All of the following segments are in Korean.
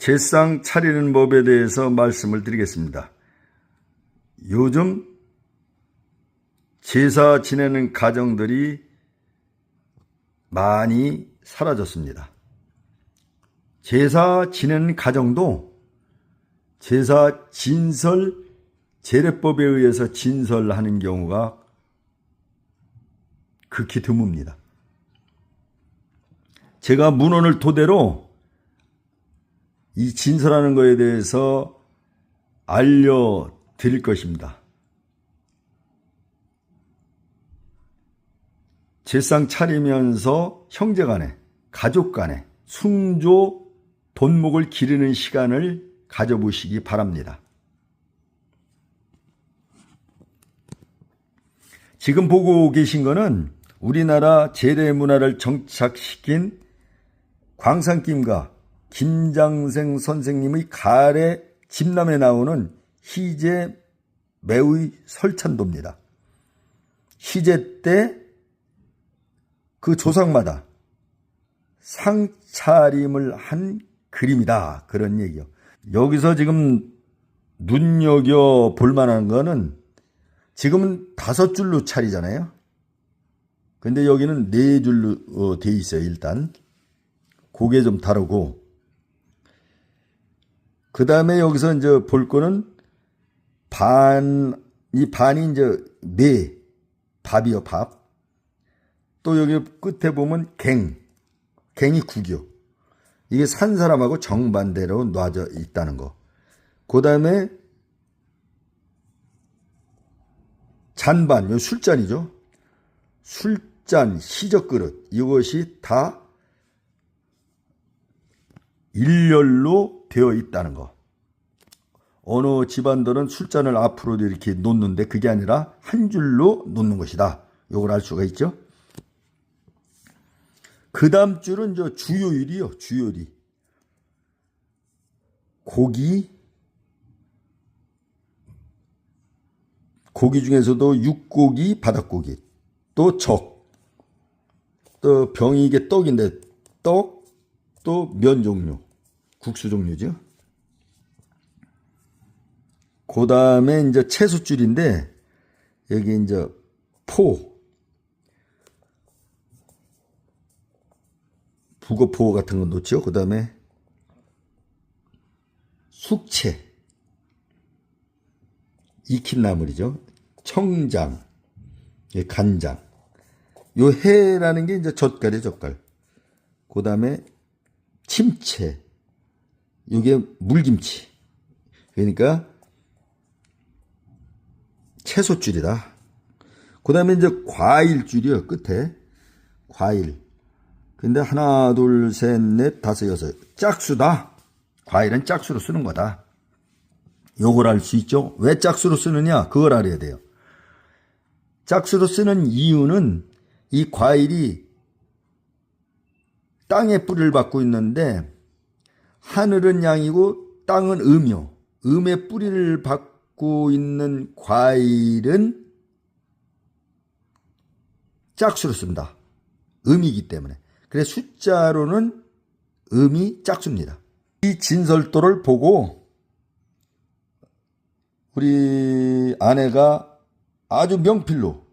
제상 차리는 법에 대해서 말씀을 드리겠습니다. 요즘 제사 지내는 가정들이 많이 사라졌습니다. 제사 지내는 가정도 제사 진설, 제례법에 의해서 진설하는 경우가 극히 드뭅니다. 제가 문헌을 토대로 이 진설하는 것에 대해서 알려드릴 것입니다. 제상 차리면서 형제간에, 가족간에 숭조, 돈목을 기르는 시간을 가져보시기 바랍니다. 지금 보고 계신 것은 우리나라 제례 문화를 정착시킨 광산김과 김장생 선생님의 가래 집남에 나오는 희제 매의 설찬도입니다. 희제 때 그 조상마다 상차림을 한 그림이다, 그런 얘기요. 여기서 지금 눈여겨 볼 만한 거는 지금은 5줄로 차리잖아요. 근데 여기는 4줄로 돼 있어요. 일단 그게 좀 다르고, 그 다음에 여기서 이제 볼 거는 이 반이 이제 밥이요, 밥. 또 여기 끝에 보면 갱이 국이요. 이게 산 사람하고 정반대로 놔져 있다는 거. 그 다음에 잔반, 요 술잔이죠. 술잔, 시적그릇, 이것이 다 일렬로 되어 있다는 거. 어느 집안들은 술잔을 앞으로 이렇게 놓는데 그게 아니라 한 줄로 놓는 것이다. 이걸 알 수가 있죠. 그 다음 줄은 저 주요일이요. 주요리. 고기 중에서도 육고기, 바닷고기, 또 적, 또 병이 이게 떡인데 떡, 또 면 종류, 국수 종류죠. 그 다음에 이제 채소줄인데 여기 이제 북어포 같은 거 놓죠. 그 다음에 숙채, 익힌 나물이죠. 청장, 간장. 요 해라는 게 이제 젓갈이에요, 젓갈. 그 다음에 침채, 이게 물김치. 그러니까 채소줄이다. 그 다음에 이제 과일줄이요, 끝에. 과일. 근데 하나, 둘, 셋, 넷, 다섯, 여섯. 짝수다. 과일은 짝수로 쓰는 거다. 요걸 알 수 있죠? 왜 짝수로 쓰느냐? 그걸 알아야 돼요. 짝수로 쓰는 이유는 이 과일이 땅에 뿌리를 받고 있는데 하늘은 양이고 땅은 음이요. 음의 뿌리를 받고 있는 과일은 짝수로 쓴다. 음이기 때문에. 그래서 숫자로는 음이 짝수입니다. 이 진설도를 보고 우리 아내가 아주 명필로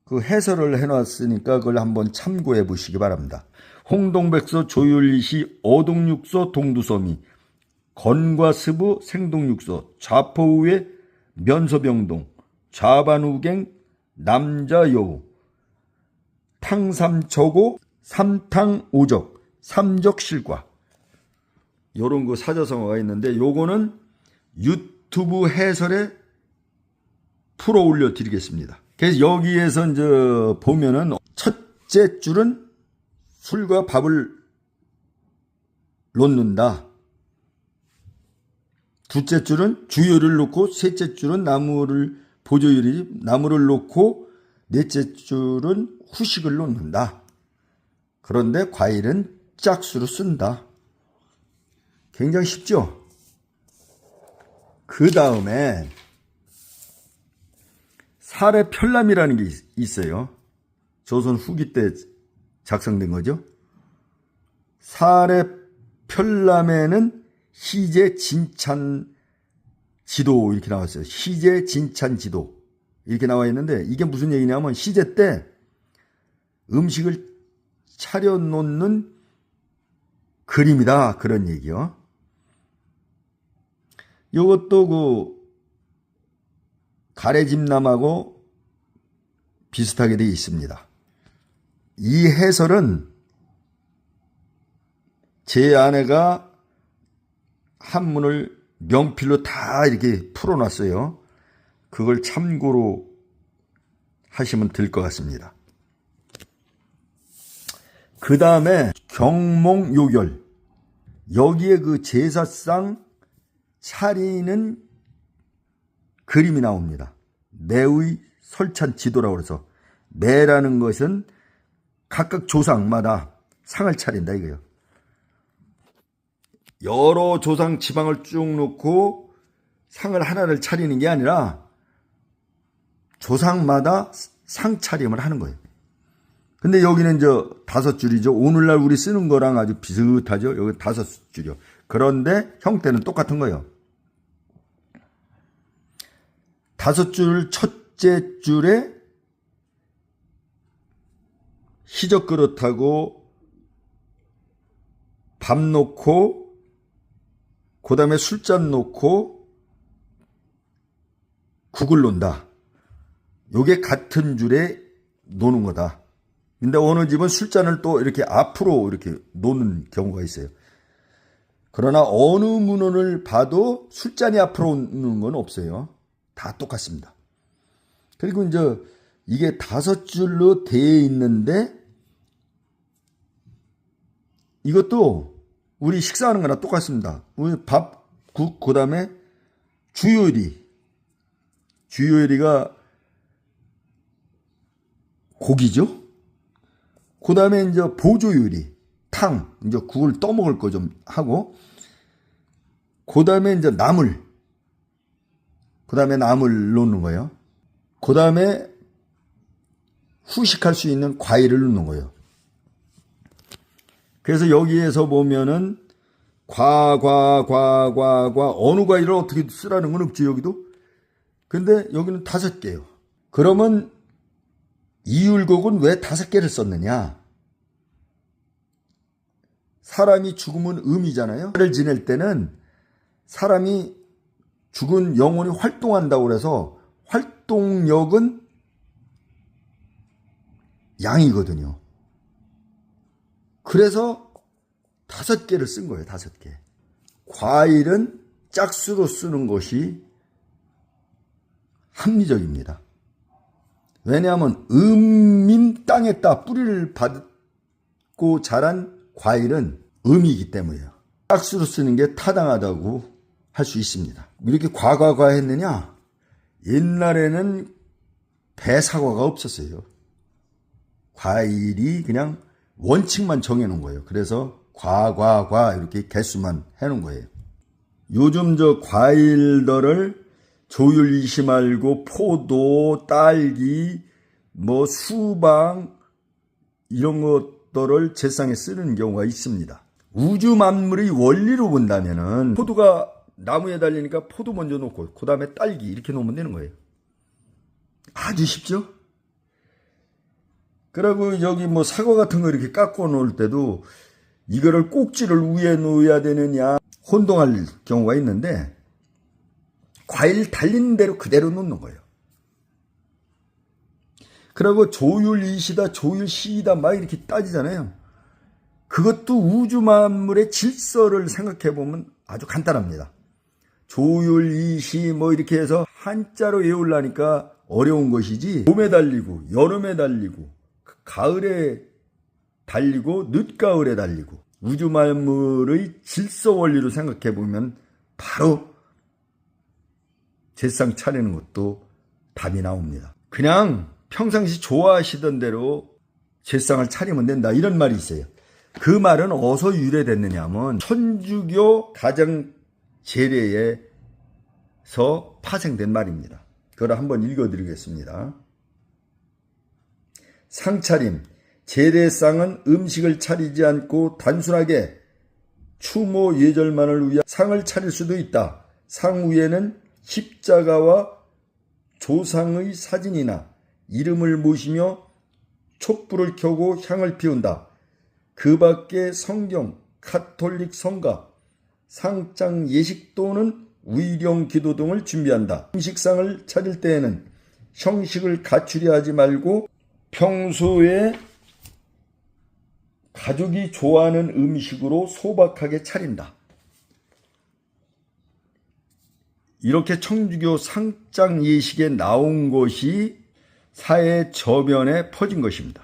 그 해설을 해놨으니까 그걸 한번 참고해 보시기 바랍니다. 홍동백서 조율리시 어동육서 동두서미 건과스부 생동육서 좌포우의 면서병동 좌반우갱 남자여우 탕삼초고 삼탕오적 삼적실과 요런 그 사자성어가 있는데 요거는 유튜브 해설에 풀어 올려 드리겠습니다. 그래서 여기에서 이제 보면은 첫째 줄은 술과 밥을 놓는다. 둘째 줄은 주요를 놓고, 셋째 줄은 보조요리 나무를 놓고, 넷째 줄은 후식을 놓는다. 그런데 과일은 짝수로 쓴다. 굉장히 쉽죠? 그 다음에 사례편람이라는 게 있어요. 조선 후기 때 작성된 거죠. 사례편람에는 희재 진찬 지도 이렇게 나왔어요. 희재 진찬 지도 이렇게 나와 있는데 이게 무슨 얘기냐면 희재 때 음식을 차려놓는 그림이다 그런 얘기요. 이것도 그 가래집남하고 비슷하게 되어 있습니다. 이 해설은 제 아내가 한문을 명필로 다 이렇게 풀어놨어요. 그걸 참고로 하시면 될 것 같습니다. 그 다음에 경몽요결. 여기에 그 제사상 차리는 그림이 나옵니다. 매의 설찬 지도라고 해서 매라는 것은 각각 조상마다 상을 차린다 이거예요. 여러 조상 지방을 쭉 놓고 상을 하나를 차리는 게 아니라 조상마다 상 차림을 하는 거예요. 근데 여기는 다섯 줄이죠. 오늘날 우리 쓰는 거랑 아주 비슷하죠. 여기 다섯 줄이요. 그런데 형태는 똑같은 거예요. 다섯 줄 첫째 줄에 희적 그릇하고 밥 놓고 그 다음에 술잔 놓고 국을 놓는다. 요게 같은 줄에 놓는 거다. 근데 어느 집은 술잔을 또 이렇게 앞으로 이렇게 놓는 경우가 있어요. 그러나 어느 문헌을 봐도 술잔이 앞으로 놓는 건 없어요. 다 똑같습니다. 그리고 이제 이게 다섯 줄로 되어 있는데 이것도 우리 식사하는 거랑 똑같습니다. 우리 밥, 국, 그 다음에 주요리가 고기죠. 그 다음에 이제 보조요리, 탕, 이제 국을 떠먹을 거 좀 하고, 그 다음에 이제 나물, 그 다음에 나물 놓는 거예요. 그 다음에 후식할 수 있는 과일을 넣는 거예요. 그래서 여기에서 보면은 어느 과일을 어떻게 쓰라는 건 없지 여기도. 근데 여기는 5개요. 그러면 이율곡은 왜 5개를 썼느냐? 사람이 죽으면 음이잖아요. 를 지낼 때는 사람이 죽은 영혼이 활동한다고 그래서 활동력은 양이거든요. 그래서 5개를 쓴 거예요. 5개. 과일은 짝수로 쓰는 것이 합리적입니다. 왜냐하면 음인 땅에다 뿌리를 받고 자란 과일은 음이기 때문이에요. 짝수로 쓰는 게 타당하다고 할 수 있습니다. 이렇게 과과과 했느냐? 옛날에는 배사과가 없었어요. 과일이 그냥 원칙만 정해놓은 거예요. 그래서 과과과 이렇게 개수만 해놓은 거예요. 요즘 과일들을 조율이시 말고 포도, 딸기, 수박 이런 것들을 제상에 쓰는 경우가 있습니다. 우주 만물의 원리로 본다면은 포도가 나무에 달리니까 포도 먼저 놓고 그 다음에 딸기 이렇게 놓으면 되는 거예요. 아주 쉽죠? 그리고 여기 사과 같은 거 이렇게 깎고 놓을 때도 이거를 꼭지를 위에 놓아야 되느냐 혼동할 경우가 있는데 과일 달린 대로 그대로 놓는 거예요. 그리고 조율이시다 조율시이다 막 이렇게 따지잖아요. 그것도 우주 만물의 질서를 생각해 보면 아주 간단합니다. 조율이시 이렇게 해서 한자로 외우려니까 어려운 것이지 봄에 달리고 여름에 달리고 가을에 달리고 늦가을에 달리고 우주 만물의 질서 원리로 생각해 보면 바로 제상 차리는 것도 답이 나옵니다. 그냥 평상시 좋아하시던 대로 제상을 차리면 된다 이런 말이 있어요. 그 말은 어디서 유래됐느냐 하면 천주교 가정 제례에서 파생된 말입니다. 그걸 한번 읽어드리겠습니다. 상차림. 제례상은 음식을 차리지 않고 단순하게 추모 예절만을 위한 상을 차릴 수도 있다. 상 위에는 십자가와 조상의 사진이나 이름을 모시며 촛불을 켜고 향을 피운다. 그 밖에 성경, 카톨릭 성가, 상장 예식 또는 위령 기도 등을 준비한다. 음식상을 차릴 때에는 형식을 갖추려 하지 말고 평소에 가족이 좋아하는 음식으로 소박하게 차린다. 이렇게 청주교 상장 예식에 나온 것이 사회 저변에 퍼진 것입니다.